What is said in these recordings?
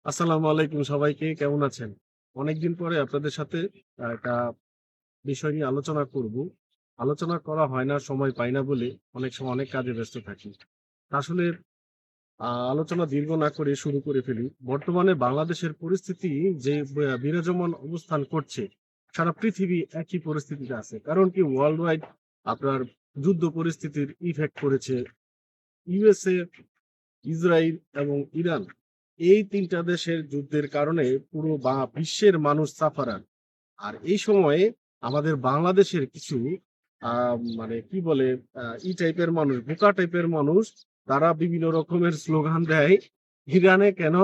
আসসালামু আলাইকুম সবাইকে। কেমন আছেন? অনেকদিন পরে আপনাদের সাথে একটা বিষয় নিয়ে আলোচনা করব। আলোচনা করা হয় না, সময় পাই না বলে অনেক সময় অনেক কাজে ব্যস্ত থাকি। আসলে আলোচনা দীর্ঘ না করে শুরু করে ফেলি। বর্তমানে বাংলাদেশের পরিস্থিতি যে বিরাজমান অবস্থান করছে, সারা পৃথিবী একই পরিস্থিতিতে আছে। কারণ কি ওয়ার্লড ওয়াইড আপনার যুদ্ধ পরিস্থিতির ইফেক্ট পড়েছে। ইউএসএ, ইসরাইল এবং ইরান এই ৩ টা দেশের যুদ্ধের কারণে পুরো বিশ্বের মানুষ সাফারার। আর এই সময়ে আমাদের বাংলাদেশের কিছু মানে কি বলে টাইপের মানুষ, বোকা টাইপের মানুষ তারা বিভিন্ন রকমের স্লোগান দেয়, ইরানে কেন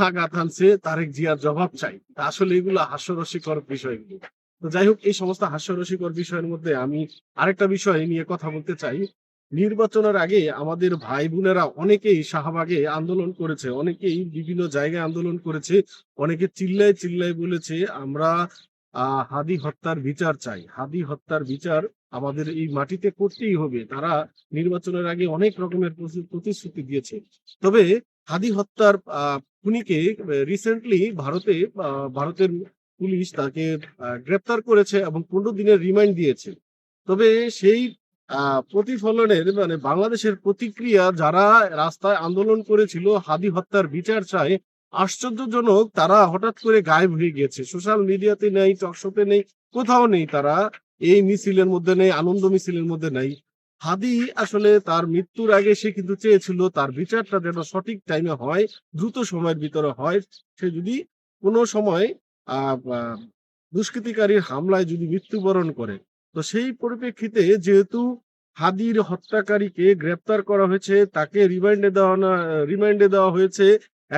আঘাত হানছে, তারেক জিয়ার জবাব চাই। তা আসলে এগুলো হাস্যরসিকর বিষয়গুলো। তো যাই হোক, এই সমস্ত হাস্যরসিকর বিষয়ের মধ্যে আমি আরেকটা বিষয় নিয়ে কথা বলতে চাই। নির্বাচনের আগে আমাদের ভাই বোনেরা অনেকেই শাহবাগে আন্দোলন করেছে, অনেকেই বিভিন্ন জায়গায় আন্দোলন করেছে, অনেকে চিল্লায় চিল্লায় বলেছে আমরা হাদি হত্যার বিচার চাই। হাদি হত্যার বিচার আমাদের এই মাটিতে করতেই হবে। তারা নির্বাচনের আগে অনেক রকমের প্রতিশ্রুতি দিয়েছে। তবে হাদি হত্যার খুনিকে রিসেন্টলি ভারতের পুলিশ তাকে গ্রেপ্তার করেছে এবং ১৫ দিনের রিমান্ড দিয়েছে। তবে সেই প্রতিফলনের মানে বাংলাদেশের প্রতিক্রিয়া, যারা রাস্তায় আন্দোলন করেছিল হাদি হত্যার বিচার চায়, আশ্চর্যজনক তারা হঠাৎ করে গায়েব হয়ে গিয়েছে। সোশ্যাল মিডিয়াতে নেই, টকশোতে নেই, কোথাও নেই তারা। এই মিছিলের মধ্যে নেই, আনন্দ মিছিলের মধ্যে নাই। হাদি আসলে তার মৃত্যুর আগে সে কিন্তু চেয়েছিল তার বিচারটা যেন সঠিক টাইমে হয়, দ্রুত সময়ের ভিতরে হয়। সে যদি কোনো সময় আহ আহ, দুষ্কৃতিকারীর হামলায় যদি মৃত্যুবরণ করে, তো সেই পরিপ্রেক্ষিতে যেহেতু হাদির হত্যাকারীকে গ্রেপ্তার করা হয়েছে, তাকে রিমান্ডে দেওয়া হয়েছে।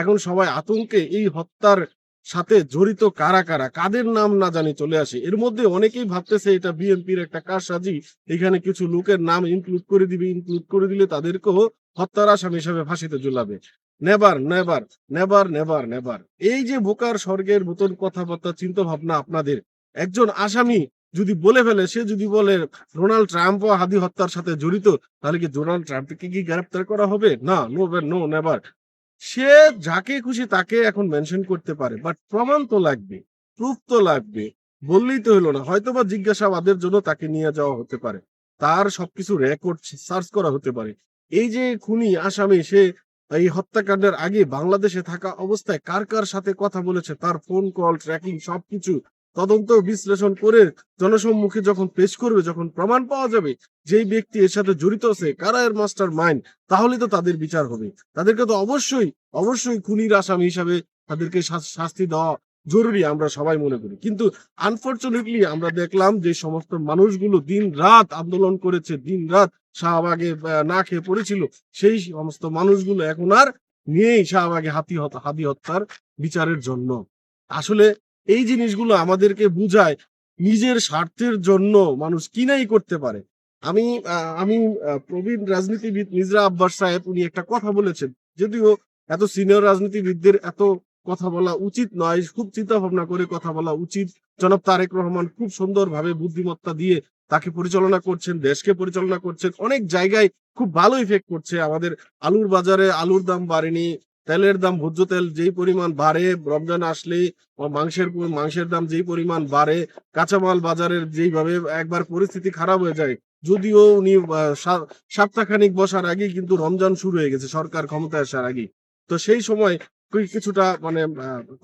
এখন সবাই আতঙ্কে এই হত্যার সাথে জড়িত কারা কারা, কাদের নাম না জানি চলে আসে। এর মধ্যে অনেকেই ভাবতেছে এটা বিএনপির একটা কারসাজি, এখানে কিছু লোকের নাম ইনক্লুড করে দিবে, ইনক্লুড করে দিলে তাদেরকেও হত্যার আসামি হিসাবে ফাঁসিতে ঝুলাবে। Never never never never never. এই যে বোকার স্বর্গের মতন কথাবার্তা, চিন্তা ভাবনা আপনাদের, একজন আসামি যদি বলে ফেলে, সে যদি বলে ডোনাল্ড ট্রাম্পও হাদি হত্যার সাথে জড়িত, তাহলে কি ডোনাল্ড ট্রাম্পকে কি গ্রেপ্তার করা হবে? না, নো, নো, নেভার। সে যাকে খুশি তাকে এখন মেনশন করতে পারে, বাট প্রমাণ তো লাগবে, প্রুফ তো লাগবে। বললেই তো হলো না। হয়তোবা জিজ্ঞাসাবাদের জন্য তাকে নিয়ে যাওয়া হতে পারে, তার সবকিছু রেকর্ড সার্চ করা হতে পারে। এই যে খুনি আসামি, সে এই হত্যাকাণ্ডের আগে বাংলাদেশে থাকা অবস্থায় কার কার সাথে কথা বলেছে, তার ফোন কল ট্র্যাকিং সবকিছু তদন্ত বিশ্লেষণ করে জনসম্মুখে যখন পেশ করবে, যখন প্রমাণ পাওয়া যাবে যেই ব্যক্তি এর সাথে জড়িত আছে, কারা এর মাস্টার মাইন্ড, তাহলে তো তাদের বিচার হবে। তাদেরকে তো অবশ্যই অবশ্যই খুনির আসামি হিসাবে তাদেরকে শাস্তি দেওয়া জরুরি, আমরা সবাই মনে করি। কিন্তু আনফরচুনেটলি আমরা দেখলাম যে সমস্ত মানুষগুলো দিন রাত আন্দোলন করেছে, দিন রাত শাহবাগে না খেয়ে পড়েছিল, সেই সমস্ত মানুষগুলো এখন আর নেই শাহবাগে হাদি হত্যার বিচারের জন্য। আসলে এই জিনিসগুলো আমাদেরকে বুঝায় নিজের স্বার্থের জন্য মানুষ কি নাই করতে পারে। আমি আমি প্রবীণ রাজনীতিবিদ মির্জা আব্বাস সাহেব উনি একটা কথা বলেছেন, যদিও এত সিনিয়র রাজনীতিবিদদের এত কথা বলা উচিত নয়, খুব চিন্তা ভাবনা করে কথা বলা উচিত। জনাব তারেক রহমান খুব সুন্দরভাবে বুদ্ধিমত্তা দিয়ে তাকে পরিচালনা করছেন, দেশকে পরিচালনা করছেন, অনেক জায়গায় খুব ভালো ইফেক্ট করছে। আমাদের আলুর বাজারে আলুর দাম বাড়েনি, তেলের দাম, ভোজ্য তেল যেই পরিমাণ বাড়ে, রমজান আসলে মাংসের দাম যেই পরিমাণ বাড়ে, কাঁচামাল বাজারের যেইভাবে একবার পরিস্থিতি খারাপ হয়ে যায়। যদিও উনি সপ্তাহখানিক বসার আগেই কিন্তু রমজান শুরু হয়ে গেছে, সরকার ক্ষমতায় আসার আগেই। তো সেই সময় কিছুটা মানে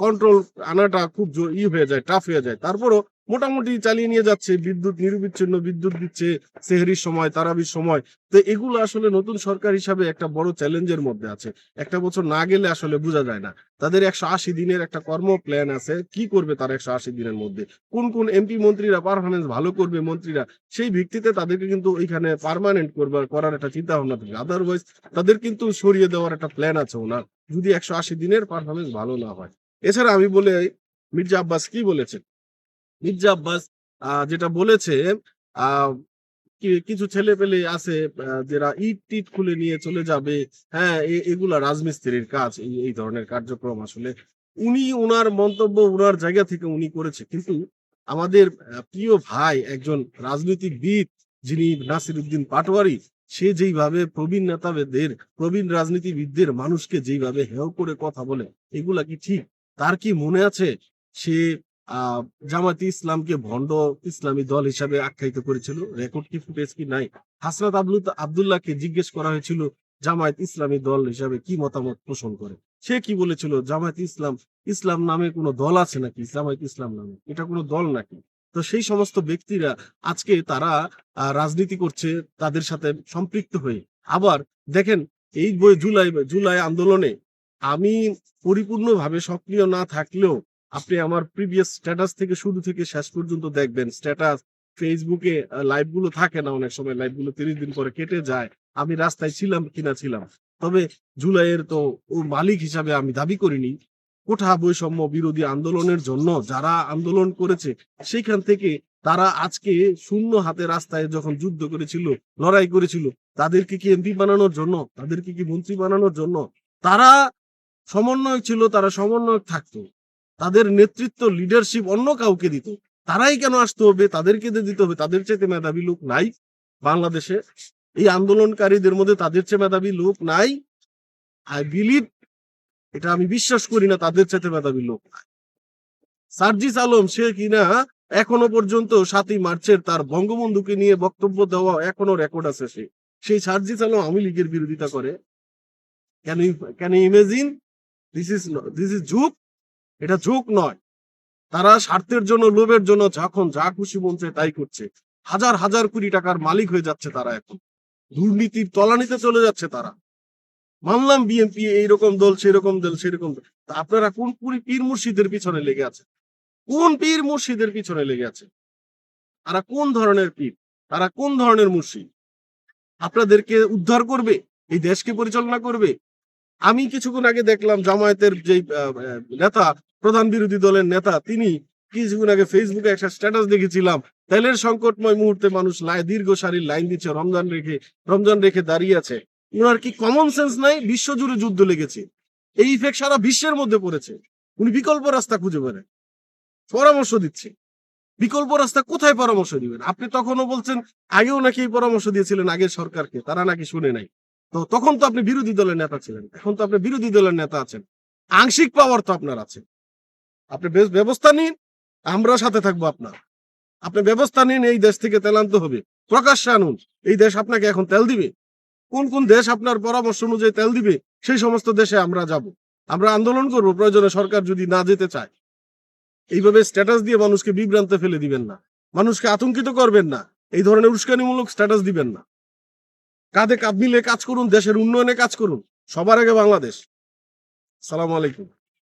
কন্ট্রোল আনাটা খুব হয়ে যায়, টাফ হয়ে যায়। তারপরও মোটামুটি চালিয়ে নিয়ে যাচ্ছে, বিদ্যুৎ নিরবিচ্ছিন্ন বিদ্যুৎ দিচ্ছে সেহরির সময়, তারাবির সময়। তো এগুলো আসলে নতুন সরকার হিসাবে একটা বড় চ্যালেঞ্জের মধ্যে আছে। একটা বছর না গেলে আসলে বোঝা যায় না। তাদের ১৮০ দিনের একটা কর্ম প্ল্যান আছে, কি করবে তারা ১৮০ দিনের মধ্যে, কোন কোন এমপি মন্ত্রীরা পারফরমেন্স ভালো করবে, মন্ত্রীরা সেই ভিত্তিতে তাদেরকে কিন্তু ওইখানে পার্মানেন্ট করার একটা চিন্তা ভাবনা থাকে। আদারওয়াইজ তাদের কিন্তু সরিয়ে দেওয়ার একটা প্ল্যান আছে ওনার, যদি ১৮০ দিনের পারফরমেন্স ভালো না হয়। এছাড়া আমি বলে, মির্জা আব্বাস কি বলেছেন, মির্জা আব্বাস যেটা বলেছে, আহ কিছু ছেলে পেলে আছে যারা ইট টিট খুলে নিয়ে চলে যাবে। হ্যাঁ, এগুলা রাজমিস্ত্রির কাজ, এই ধরনের কার্যক্রম আসলে উনি উনার মন্তব্য উনার জায়গা থেকে উনি করেছে। কিন্তু আমাদের প্রিয় ভাই একজন রাজনৈতিকবিদ, যিনি নাসিরউদ্দিন পাটোয়ারি, সে যেইভাবে প্রবীণ নেতাদের, প্রবীণ রাজনীতিবিদদের, মানুষকে যেইভাবে হেয় করে কথা বলে, এগুলা কি ঠিক? তার কি মনে আছে সে আহ জামায়াতে ইসলামকে ভণ্ড ইসলামী দল হিসাবে আখ্যায়িত করেছিল? রেকর্ড কি, ফুটেজ কি নাই? হাসনাত আব্দুল্লাহকে জিজ্ঞেস করা হয়েছিল জামায়াত ইসলামী দল হিসাবে কি মতামত পোষণ করে, সে কি বলেছিল? জামায়াত ইসলাম, ইসলাম নামে কোনো দল আছে নাকি? জামায়াত ইসলাম নামে এটা কোনো দল নাকি? তো সেই সমস্ত ব্যক্তিরা আজকে তারা রাজনীতি করছে তাদের সাথে সম্পৃক্ত হয়ে। আবার দেখেন, এই জুলাই জুলাই আন্দোলনে আমি পরিপূর্ণভাবে সক্রিয় না থাকলেও আপনি আমার প্রিভিয়াস স্ট্যাটাস থেকে শুরু থেকে শেষ পর্যন্ত দেখবেন, স্ট্যাটাস ফেসবুকে লাইভ গুলো থাকে না, অনেক সময় লাইভ গুলো 30 দিন পরে কেটে যায়, আমি রাস্তায় ছিলাম কিনা ছিলাম। তবে জুলাইয়ের তো ও মালিক হিসাবে আমি দাবি করিনি। কোঠা বৈষম্য বিরোধী আন্দোলনের জন্য যারা আন্দোলন করেছে, সেখান থেকে তারা আজকে শূন্য হাতে রাস্তায় যখন যুদ্ধ করেছিল, লড়াই করেছিল, তাদেরকে কি এমপি বানানোর জন্য, তাদেরকে কি মন্ত্রী বানানোর জন্য? তারা সমন্বয়ক ছিল, তারা সমন্বয়ক থাকতো, তাদের নেতৃত্ব লিডারশিপ অন্য কাউকে দিত। তারাই কেন আসতে হবে? তাদেরকে দিতে হবে? তাদের চেয়ে মেধাবী লোক নাই বাংলাদেশে? এই আন্দোলনকারীদের মধ্যে তাদের চেয়ে মেধাবী লোক নাই? আই বিলিভ, এটা আমি বিশ্বাস করি না তাদের চেয়ে মেধাবী লোক। সার্জিস আলম, সে কিনা এখনো পর্যন্ত 7ই মার্চের তার বঙ্গবন্ধুকে নিয়ে বক্তব্য দেওয়া এখনো রেকর্ড আছে। সেই সার্জিস আলম আওয়ামী লীগের বিরোধিতা করে। Can you imagine? This is joke. এটা জোক নয়। তারা স্বার্থের জন্য, লোভের জন্য যখন যা খুশি মন চায় তাই করছে। হাজার হাজার কোটি টাকার মালিক হয়ে যাচ্ছে তারা, এখন দুর্নীতির তলানিতে চলে যাচ্ছে তারা। মানলাম বিএনপি এইরকম দল, সেরকম দল, সেরকম দল, তা আপনারা কোন পীর মুর্শিদের পিছনে লেগে আছে? কোন পীর মুর্শিদের পিছনে লেগে আছে? তারা কোন ধরনের পীর? তারা কোন ধরনের মুর্শিদ? আপনাদেরকে উদ্ধার করবে? এই দেশকে পরিচালনা করবে? আমি কিছুক্ষণ আগে দেখলাম জামায়াতের যে নেতা, প্রধান বিরোধী দলের নেতা, তিনি কিছুক্ষণ আগে ফেসবুকে একটা স্ট্যাটাস দেখেছিলাম, তেলের সংকটময় মুহূর্তে মানুষ দীর্ঘ সারির লাইন দিচ্ছে, রমজান রেখে দাঁড়িয়ে আছে। উনার কি কমন সেন্স নাই? বিশ্বজুড়ে যুদ্ধ লেগেছে, এই ইফেক্ট সারা বিশ্বের মধ্যে পড়েছে। উনি বিকল্প রাস্তা খুঁজে বেড়ান, পরামর্শ দিচ্ছে। বিকল্প রাস্তা কোথায় পরামর্শ দিবেন? আপনি তখনও বলছেন, আগেও নাকি এই পরামর্শ দিয়েছিলেন আগের সরকারকে, তারা নাকি শুনে নাই। তো তখন তো আপনি বিরোধী দলের নেতা ছিলেন, এখন তো আপনি বিরোধী দলের নেতা আছেন, আংশিক পাওয়ার তো আপনার আছে। আপনি বেশ ব্যবস্থা নিন, আমরা সাথে থাকবো আপনার। আপনি ব্যবস্থা নিন, এই দেশ থেকে তেল আনতে হবে, প্রকাশ্যে আনুন। এই দেশ আপনাকে এখন তেল দিবে? কোন কোন দেশ আপনার পরামর্শ অনুযায়ী তেল দিবে, সেই সমস্ত দেশে আমরা যাব, আমরা আন্দোলন করব প্রয়োজনে, সরকার যদি না যেতে চায়। এইভাবে স্ট্যাটাস দিয়ে মানুষকে বিভ্রান্তে ফেলে দিবেন না, মানুষকে আতঙ্কিত করবেন না, এই ধরনের উস্কানিমূলক স্ট্যাটাস দিবেন না। কাঁধে কাঁধ মিলে কাজ করুন, দেশের উন্নয়নে কাজ করুন, সবার আগে বাংলাদেশ। সালাম আলাইকুম।